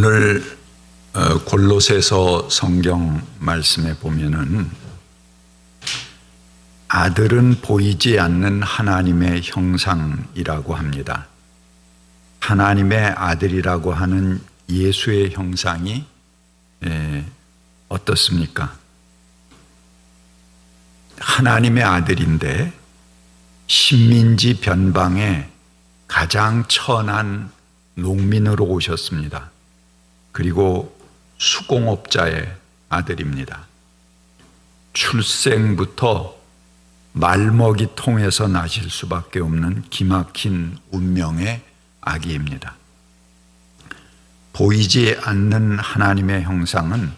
오늘 골로새서 성경 말씀에 보면은 아들은 보이지 않는 하나님의 형상이라고 합니다. 하나님의 아들이라고 하는 예수의 형상이 어떻습니까? 하나님의 아들인데 신민지 변방에 가장 천한 농민으로 오셨습니다. 그리고 수공업자의 아들입니다. 출생부터 말먹이 통해서 나실 수밖에 없는 기막힌 운명의 아기입니다. 보이지 않는 하나님의 형상은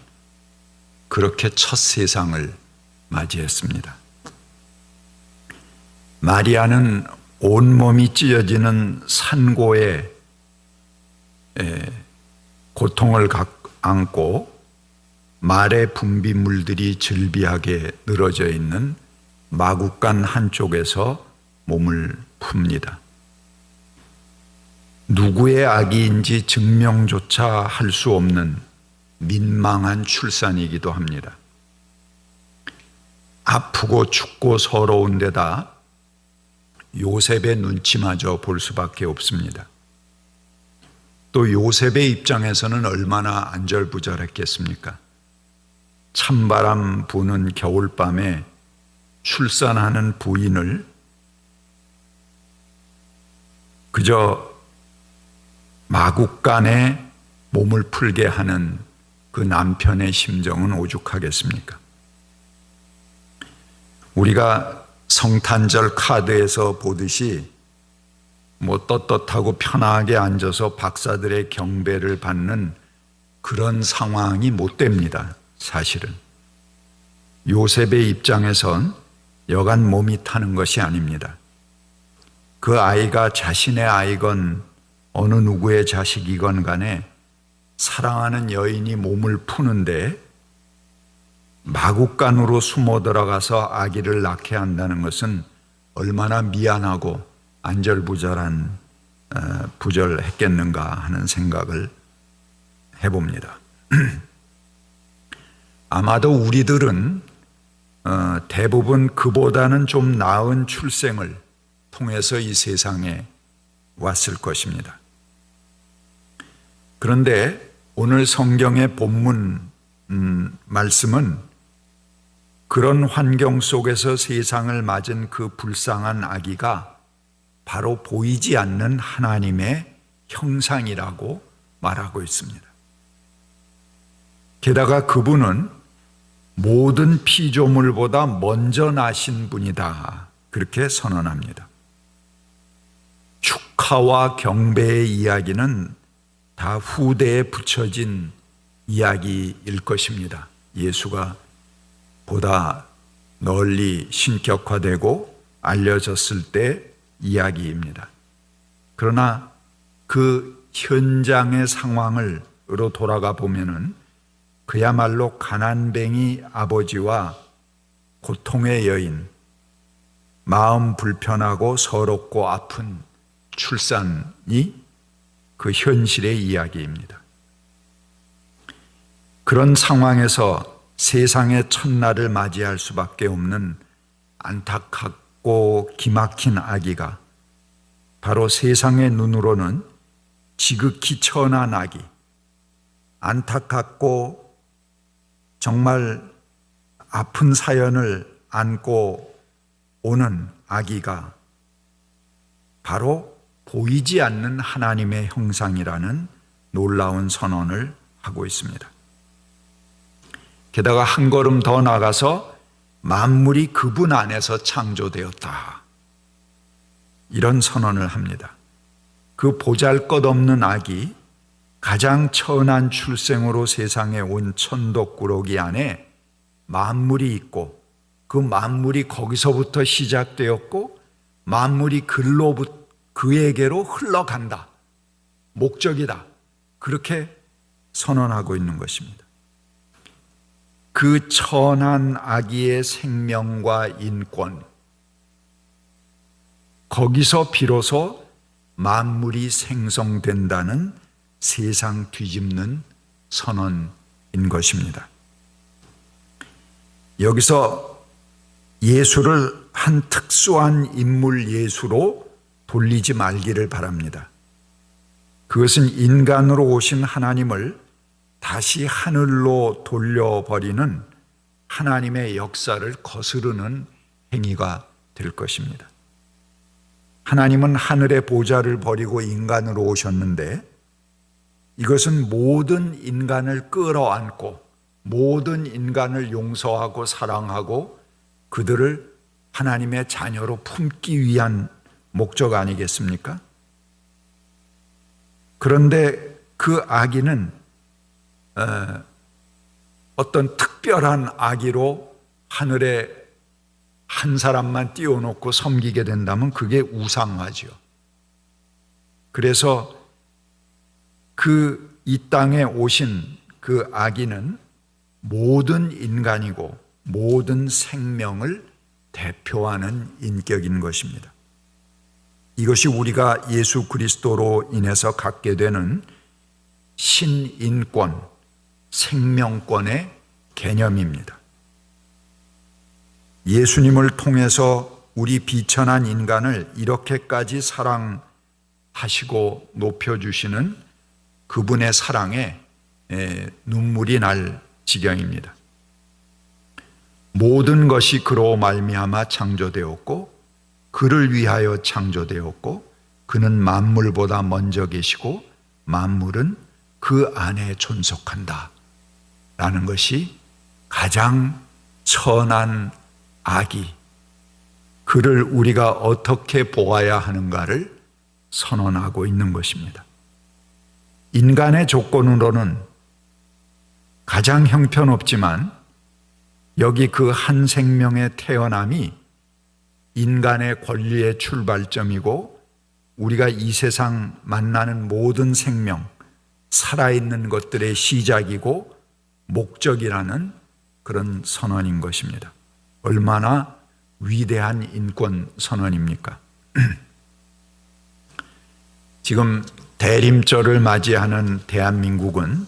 그렇게 첫 세상을 맞이했습니다. 마리아는 온몸이 찢어지는 산고에 고통을 안고 말의 분비물들이 즐비하게 늘어져 있는 마구간 한쪽에서 몸을 풉니다. 누구의 아기인지 증명조차 할 수 없는 민망한 출산이기도 합니다. 아프고 춥고 서러운 데다 요셉의 눈치마저 볼 수밖에 없습니다. 또 요셉의 입장에서는 얼마나 안절부절했겠습니까? 찬바람 부는 겨울밤에 출산하는 부인을 그저 마구간에 몸을 풀게 하는 그 남편의 심정은 오죽하겠습니까? 우리가 성탄절 카드에서 보듯이 떳떳하고 편하게 앉아서 박사들의 경배를 받는 그런 상황이 못 됩니다. 사실은 요셉의 입장에선 여간 몸이 타는 것이 아닙니다. 그 아이가 자신의 아이건 어느 누구의 자식이건 간에 사랑하는 여인이 몸을 푸는데 마구간으로 숨어 들어가서 아기를 낳게 한다는 것은 얼마나 미안하고 부절했겠는가 하는 생각을 해봅니다. 아마도 우리들은 대부분 그보다는 좀 나은 출생을 통해서 이 세상에 왔을 것입니다. 그런데 오늘 성경의 본문 말씀은 그런 환경 속에서 세상을 맞은 그 불쌍한 아기가 바로 보이지 않는 하나님의 형상이라고 말하고 있습니다. 게다가 그분은 모든 피조물보다 먼저 나신 분이다, 그렇게 선언합니다. 축하와 경배의 이야기는 다 후대에 붙여진 이야기일 것입니다. 예수가 보다 널리 신격화되고 알려졌을 때 이야기입니다. 그러나 그 현장의 상황으로 돌아가 보면은 그야말로 가난뱅이 아버지와 고통의 여인, 마음 불편하고 서럽고 아픈 출산이 그 현실의 이야기입니다. 그런 상황에서 세상의 첫날을 맞이할 수밖에 없는 안타깝고 기막힌 아기가 바로 세상의 눈으로는 지극히 천한 아기, 안타깝고 정말 아픈 사연을 안고 오는 아기가 바로 보이지 않는 하나님의 형상이라는 놀라운 선언을 하고 있습니다. 게다가 한 걸음 더 나가서 만물이 그분 안에서 창조되었다, 이런 선언을 합니다. 그 보잘것없는 아기, 가장 천한 출생으로 세상에 온 천덕꾸러기 안에 만물이 있고 그 만물이 거기서부터 시작되었고 만물이 그에게로 흘러간다, 목적이다, 그렇게 선언하고 있는 것입니다. 그 천한 아기의 생명과 인권, 거기서 비로소 만물이 생성된다는 세상 뒤집는 선언인 것입니다. 여기서 예수를 한 특수한 인물 예수로 돌리지 말기를 바랍니다. 그것은 인간으로 오신 하나님을 다시 하늘로 돌려버리는 하나님의 역사를 거스르는 행위가 될 것입니다. 하나님은 하늘의 보좌를 버리고 인간으로 오셨는데 이것은 모든 인간을 끌어안고 모든 인간을 용서하고 사랑하고 그들을 하나님의 자녀로 품기 위한 목적 아니겠습니까? 그런데 그 아기는 어떤 특별한 아기로 하늘에 한 사람만 띄워놓고 섬기게 된다면 그게 우상화죠. 그래서 이 땅에 오신 그 아기는 모든 인간이고 모든 생명을 대표하는 인격인 것입니다. 이것이 우리가 예수 그리스도로 인해서 갖게 되는 신인권, 생명권의 개념입니다. 예수님을 통해서 우리 비천한 인간을 이렇게까지 사랑하시고 높여주시는 그분의 사랑에 눈물이 날 지경입니다. 모든 것이 그로 말미암아 창조되었고 그를 위하여 창조되었고 그는 만물보다 먼저 계시고 만물은 그 안에 존속한다 라는 것이 가장 선한 아기, 그를 우리가 어떻게 보아야 하는가를 선언하고 있는 것입니다. 인간의 조건으로는 가장 형편없지만 여기 그 한 생명의 태어남이 인간의 권리의 출발점이고 우리가 이 세상 만나는 모든 생명, 살아있는 것들의 시작이고 목적이라는 그런 선언인 것입니다. 얼마나 위대한 인권 선언입니까? 지금 대림절을 맞이하는 대한민국은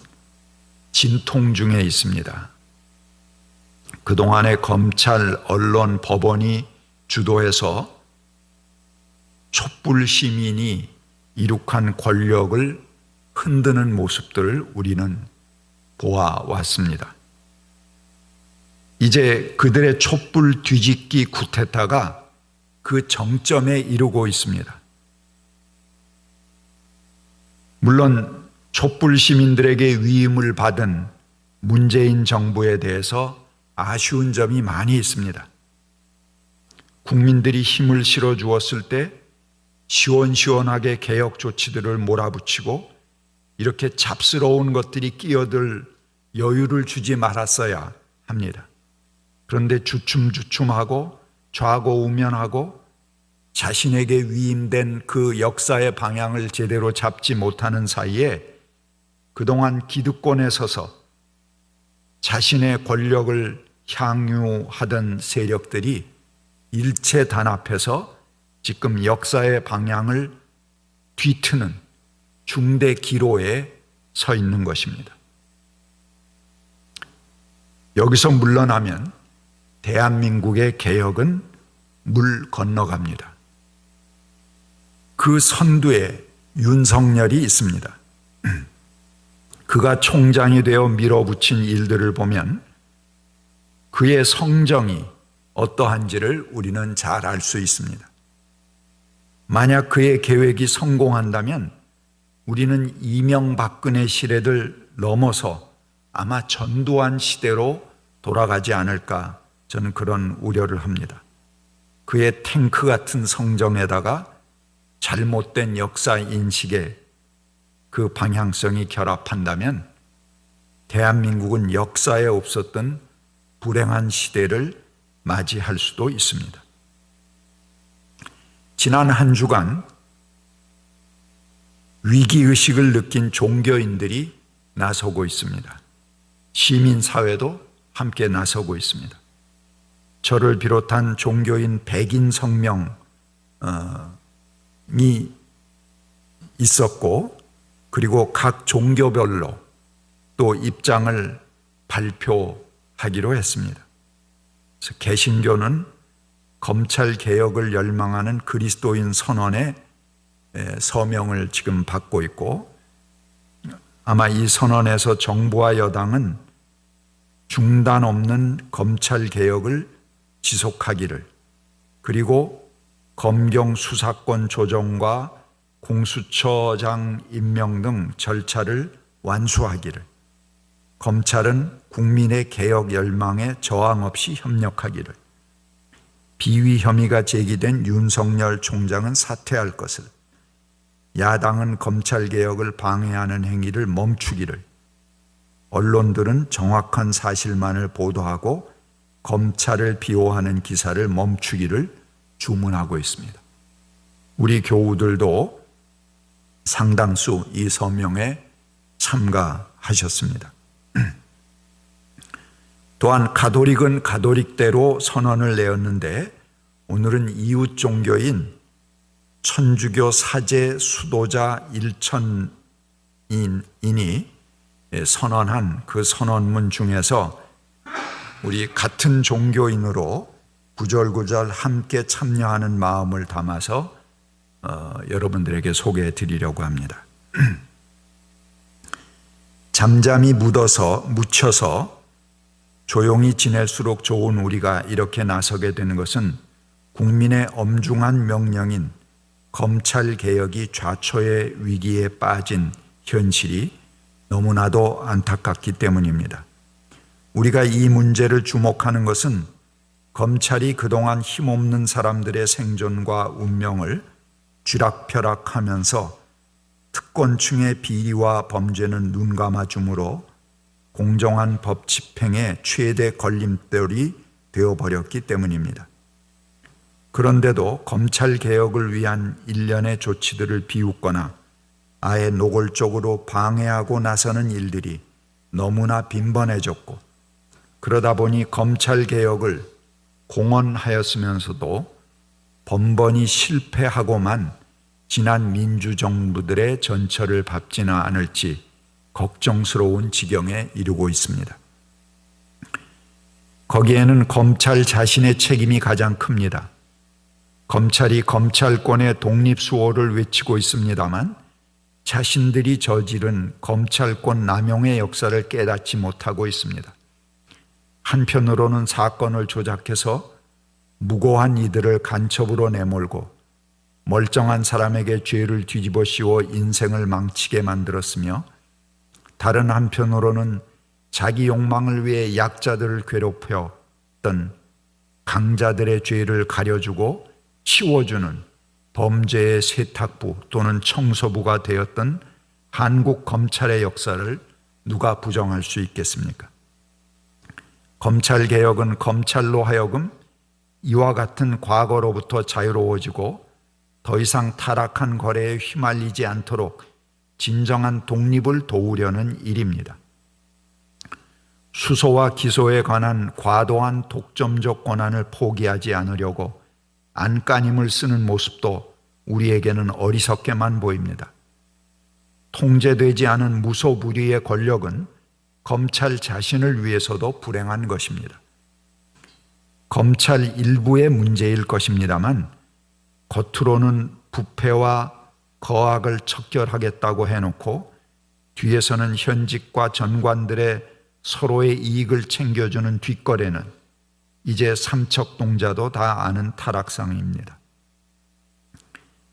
진통 중에 있습니다. 그동안의 검찰, 언론, 법원이 주도해서 촛불 시민이 이룩한 권력을 흔드는 모습들을 우리는 보아왔습니다. 이제 그들의 촛불 뒤집기 쿠데타가 그 정점에 이르고 있습니다. 물론 촛불 시민들에게 위임을 받은 문재인 정부에 대해서 아쉬운 점이 많이 있습니다. 국민들이 힘을 실어 주었을 때 시원시원하게 개혁 조치들을 몰아붙이고 이렇게 잡스러운 것들이 끼어들 여유를 주지 말았어야 합니다. 그런데 주춤주춤하고 좌고우면하고 자신에게 위임된 그 역사의 방향을 제대로 잡지 못하는 사이에 그동안 기득권에 서서 자신의 권력을 향유하던 세력들이 일체 단합해서 지금 역사의 방향을 뒤트는 중대 기로에 서 있는 것입니다. 여기서 물러나면 대한민국의 개혁은 물 건너갑니다. 그 선두에 윤석열이 있습니다. 그가 총장이 되어 밀어붙인 일들을 보면 그의 성정이 어떠한지를 우리는 잘 알 수 있습니다. 만약 그의 계획이 성공한다면 우리는 이명박근혜 시대를 넘어서 아마 전두환 시대로 돌아가지 않을까, 저는 그런 우려를 합니다. 그의 탱크 같은 성정에다가 잘못된 역사 인식의 그 방향성이 결합한다면 대한민국은 역사에 없었던 불행한 시대를 맞이할 수도 있습니다. 지난 한 주간 위기의식을 느낀 종교인들이 나서고 있습니다. 시민사회도 함께 나서고 있습니다. 저를 비롯한 종교인 100인 성명이 있었고 그리고 각 종교별로 또 입장을 발표하기로 했습니다. 그래서 개신교는 검찰 개혁을 열망하는 그리스도인 선언의 서명을 지금 받고 있고, 아마 이 선언에서 정부와 여당은 중단 없는 검찰 개혁을 지속하기를, 그리고 검경 수사권 조정과 공수처장 임명 등 절차를 완수하기를, 검찰은 국민의 개혁 열망에 저항 없이 협력하기를, 비위 혐의가 제기된 윤석열 총장은 사퇴할 것을, 야당은 검찰 개혁을 방해하는 행위를 멈추기를, 언론들은 정확한 사실만을 보도하고 검찰을 비호하는 기사를 멈추기를 주문하고 있습니다. 우리 교우들도 상당수 이 서명에 참가하셨습니다. 또한 가톨릭은 가톨릭대로 선언을 내었는데, 오늘은 이웃 종교인 천주교 사제 수도자 1천인이 선언한 그 선언문 중에서 우리 같은 종교인으로 구절구절 함께 참여하는 마음을 담아서 여러분들에게 소개해 드리려고 합니다. 잠잠히 묻혀서 조용히 지낼수록 좋은 우리가 이렇게 나서게 되는 것은 국민의 엄중한 명령인 검찰 개혁이 좌초의 위기에 빠진 현실이 너무나도 안타깝기 때문입니다. 우리가 이 문제를 주목하는 것은 검찰이 그동안 힘없는 사람들의 생존과 운명을 쥐락펴락하면서 특권층의 비리와 범죄는 눈감아주므로 공정한 법 집행의 최대 걸림돌이 되어버렸기 때문입니다. 그런데도 검찰 개혁을 위한 일련의 조치들을 비웃거나 아예 노골적으로 방해하고 나서는 일들이 너무나 빈번해졌고, 그러다 보니 검찰 개혁을 공언하였으면서도 번번이 실패하고만 지난 민주정부들의 전철을 밟지는 않을지 걱정스러운 지경에 이르고 있습니다. 거기에는 검찰 자신의 책임이 가장 큽니다. 검찰이 검찰권의 독립수호를 외치고 있습니다만 자신들이 저지른 검찰권 남용의 역사를 깨닫지 못하고 있습니다. 한편으로는 사건을 조작해서 무고한 이들을 간첩으로 내몰고 멀쩡한 사람에게 죄를 뒤집어 씌워 인생을 망치게 만들었으며, 다른 한편으로는 자기 욕망을 위해 약자들을 괴롭혔던 강자들의 죄를 가려주고 치워주는 범죄의 세탁부 또는 청소부가 되었던 한국 검찰의 역사를 누가 부정할 수 있겠습니까? 검찰개혁은 검찰로 하여금 이와 같은 과거로부터 자유로워지고 더 이상 타락한 거래에 휘말리지 않도록 진정한 독립을 도우려는 일입니다. 수소와 기소에 관한 과도한 독점적 권한을 포기하지 않으려고 안간힘을 쓰는 모습도 우리에게는 어리석게만 보입니다. 통제되지 않은 무소불위의 권력은 검찰 자신을 위해서도 불행한 것입니다. 검찰 일부의 문제일 것입니다만 겉으로는 부패와 거악을 척결하겠다고 해놓고 뒤에서는 현직과 전관들의 서로의 이익을 챙겨주는 뒷거래는 이제 삼척동자도 다 아는 타락상입니다.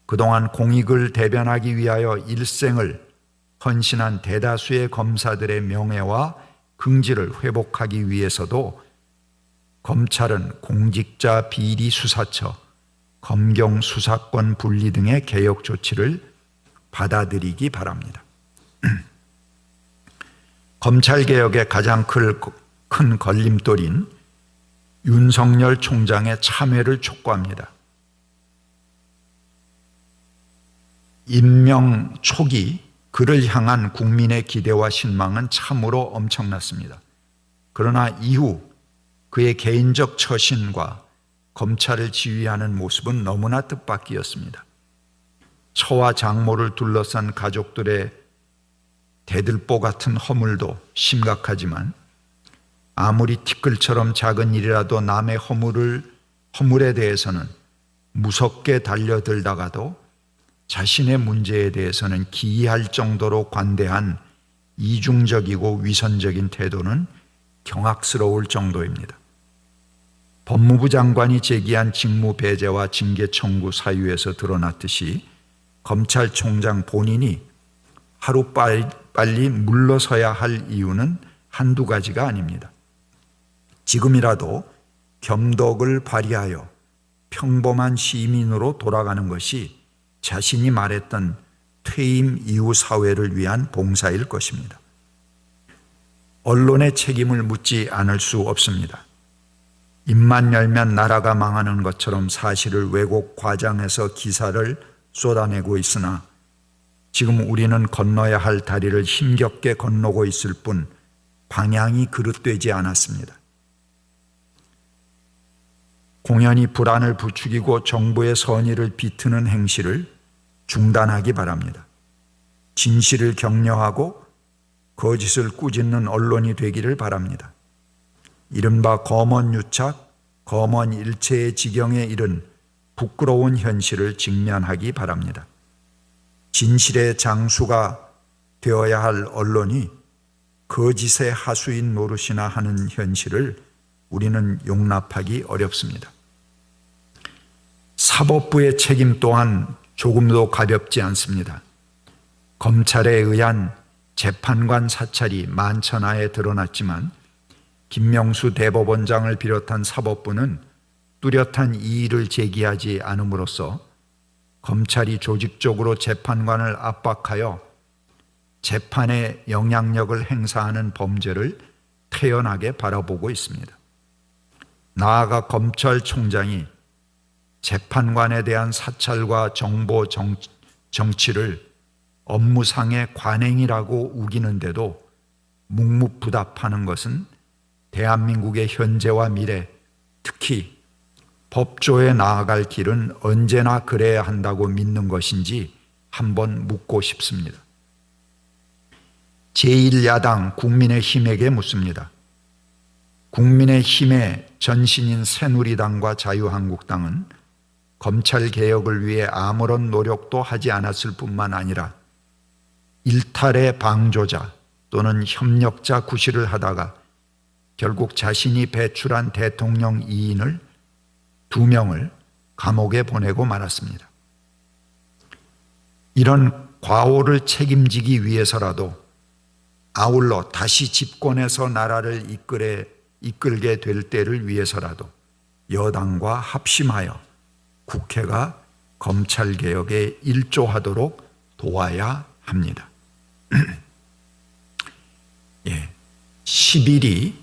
그동안 공익을 대변하기 위하여 일생을 헌신한 대다수의 검사들의 명예와 긍지를 회복하기 위해서도 검찰은 공직자 비리 수사처, 검경 수사권 분리 등의 개혁 조치를 받아들이기 바랍니다. 검찰개혁의 가장 큰 걸림돌인 윤석열 총장의 참여를 촉구합니다. 임명 초기 그를 향한 국민의 기대와 신망은 참으로 엄청났습니다. 그러나 이후 그의 개인적 처신과 검찰을 지휘하는 모습은 너무나 뜻밖이었습니다. 처와 장모를 둘러싼 가족들의 대들보 같은 허물도 심각하지만 아무리 티끌처럼 작은 일이라도 남의 허물에 대해서는 무섭게 달려들다가도 자신의 문제에 대해서는 기이할 정도로 관대한 이중적이고 위선적인 태도는 경악스러울 정도입니다. 법무부 장관이 제기한 직무 배제와 징계 청구 사유에서 드러났듯이 검찰총장 본인이 하루빨리 물러서야 할 이유는 한두 가지가 아닙니다. 지금이라도 겸덕을 발휘하여 평범한 시민으로 돌아가는 것이 자신이 말했던 퇴임 이후 사회를 위한 봉사일 것입니다. 언론의 책임을 묻지 않을 수 없습니다. 입만 열면 나라가 망하는 것처럼 사실을 왜곡 과장해서 기사를 쏟아내고 있으나 지금 우리는 건너야 할 다리를 힘겹게 건너고 있을 뿐 방향이 그릇되지 않았습니다. 공연히 불안을 부추기고 정부의 선의를 비트는 행실을 중단하기 바랍니다. 진실을 격려하고 거짓을 꾸짖는 언론이 되기를 바랍니다. 이른바 검언유착, 검언일체의 지경에 이른 부끄러운 현실을 직면하기 바랍니다. 진실의 장수가 되어야 할 언론이 거짓의 하수인 노릇이나 하는 현실을 우리는 용납하기 어렵습니다. 사법부의 책임 또한 조금도 가볍지 않습니다. 검찰에 의한 재판관 사찰이 만천하에 드러났지만 김명수 대법원장을 비롯한 사법부는 뚜렷한 이의를 제기하지 않음으로써 검찰이 조직적으로 재판관을 압박하여 재판에 영향력을 행사하는 범죄를 태연하게 바라보고 있습니다. 나아가 검찰총장이 재판관에 대한 사찰과 정보 정치를 업무상의 관행이라고 우기는데도 묵묵부답하는 것은 대한민국의 현재와 미래, 특히 법조에 나아갈 길은 언제나 그래야 한다고 믿는 것인지 한번 묻고 싶습니다. 제1야당 국민의힘에게 묻습니다. 국민의힘의 전신인 새누리당과 자유한국당은 검찰개혁을 위해 아무런 노력도 하지 않았을 뿐만 아니라 일탈의 방조자 또는 협력자 구실을 하다가 결국 자신이 배출한 대통령 2인을 2명을 감옥에 보내고 말았습니다. 이런 과오를 책임지기 위해서라도 아울러 다시 집권해서 나라를 이끌게 될 때를 위해서라도 여당과 합심하여 국회가 검찰개혁에 일조하도록 도와야 합니다. 10일이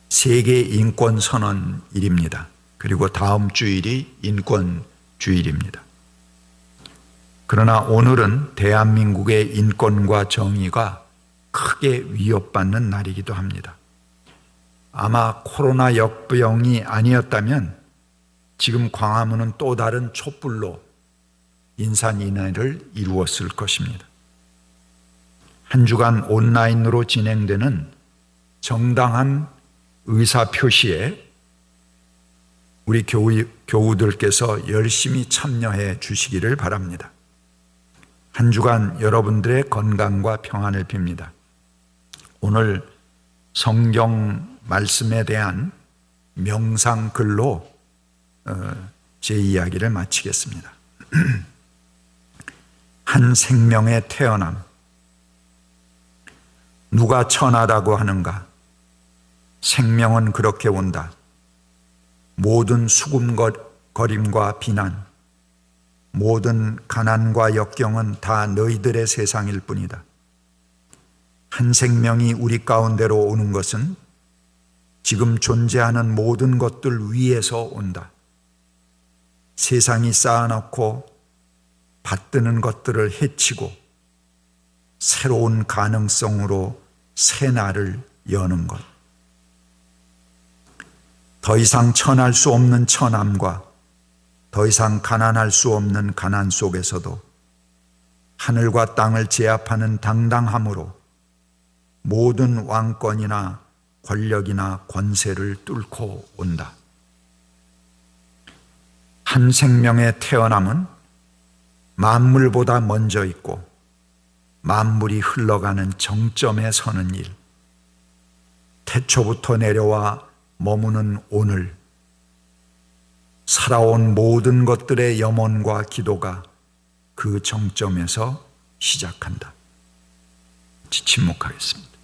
세계 인권선언일입니다. 그리고 다음 주일이 인권주일입니다. 그러나 오늘은 대한민국의 인권과 정의가 크게 위협받는 날이기도 합니다. 아마 코로나 역병이 아니었다면 지금 광화문은 또 다른 촛불로 인산인해를 이루었을 것입니다. 한 주간 온라인으로 진행되는 정당한 의사표시에 우리 교우들께서 열심히 참여해 주시기를 바랍니다. 한 주간 여러분들의 건강과 평안을 빕니다. 오늘 성경 말씀에 대한 명상글로 제 이야기를 마치겠습니다. 한 생명의 태어남. 누가 천하다고 하는가? 생명은 그렇게 온다. 모든 수군거림과 비난, 모든 가난과 역경은 다 너희들의 세상일 뿐이다. 한 생명이 우리 가운데로 오는 것은 지금 존재하는 모든 것들 위에서 온다. 세상이 쌓아놓고 받드는 것들을 해치고 새로운 가능성으로 새 날을 여는 것. 더 이상 천할 수 없는 천함과 더 이상 가난할 수 없는 가난 속에서도 하늘과 땅을 제압하는 당당함으로 모든 왕권이나 권력이나 권세를 뚫고 온다. 한 생명의 태어남은 만물보다 먼저 있고 만물이 흘러가는 정점에 서는 일, 태초부터 내려와 머무는 오늘, 살아온 모든 것들의 염원과 기도가 그 정점에서 시작한다. 침묵하겠습니다.